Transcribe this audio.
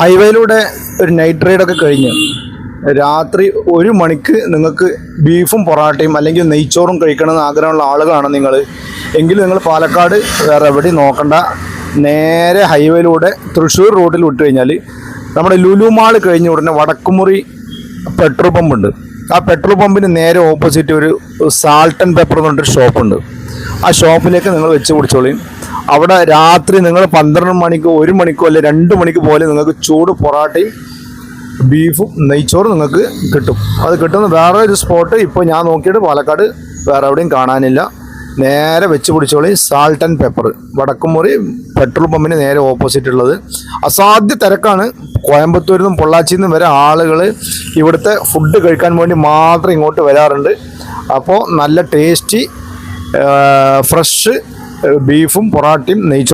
ഹൈവേയിലൂടെ ഒരു നൈറ്റ് റൈഡൊക്കെ കഴിഞ്ഞ് രാത്രി 1 മണിക്ക് നിങ്ങൾക്ക് ബീഫും പൊറാട്ടയും അല്ലെങ്കിൽ നെയ്ച്ചോറും കഴിക്കണമെന്ന് ആഗ്രഹമുള്ള ആളുകളാണ് നിങ്ങൾ എങ്കിൽ നിങ്ങൾ പാലക്കാട് വേറെ എവിടെയും നോക്കണ്ട. നേരെ ഹൈവേയിലൂടെ തൃശ്ശൂർ റൂട്ടിൽ വിട്ട് കഴിഞ്ഞാൽ നമ്മുടെ ലുലു മാൾ കഴിഞ്ഞ ഉടനെ വടക്കുമുറി പെട്രോൾ പമ്പുണ്ട്. ആ പെട്രോൾ പമ്പിന് നേരെ ഓപ്പോസിറ്റ് ഒരു സാൾട്ട് ആൻഡ് പെപ്പർ എന്ന് പറഞ്ഞൊരു ഷോപ്പുണ്ട്. ആ ഷോപ്പിലേക്ക് നിങ്ങൾ വെച്ച് പിടിച്ചോളിയും. അവിടെ രാത്രി നിങ്ങൾ 12 മണിക്കോ 1 മണിക്കോ അല്ലെ 2 മണിക്ക് പോലെ നിങ്ങൾക്ക് ചൂട് പൊറാട്ടയും ബീഫും നെയ്ച്ചോറും നിങ്ങൾക്ക് കിട്ടും. അത് കിട്ടുന്ന വേറെ ഒരു സ്പോട്ട് ഇപ്പോൾ ഞാൻ നോക്കിയിട്ട് പാലക്കാട് വേറെ എവിടെയും കാണാനില്ല. നേരെ വെച്ച് പിടിച്ചോളി salt and pepper, Vadakkumuri petrol പമ്പിന് നേരെ ഓപ്പോസിറ്റ് ഉള്ളത്. അസാധ്യ തിരക്കാണ്. കോയമ്പത്തൂരിൽ നിന്നും പൊള്ളാച്ചിയിൽ നിന്നും വരെ ആളുകൾ ഇവിടുത്തെ ഫുഡ് കഴിക്കാൻ വേണ്ടി മാത്രം ഇങ്ങോട്ട് വരാറുണ്ട്. അപ്പോൾ നല്ല ടേസ്റ്റി ഫ്രഷ് ബീഫും പൊറാട്ടയും നെയ്ച്ചോറും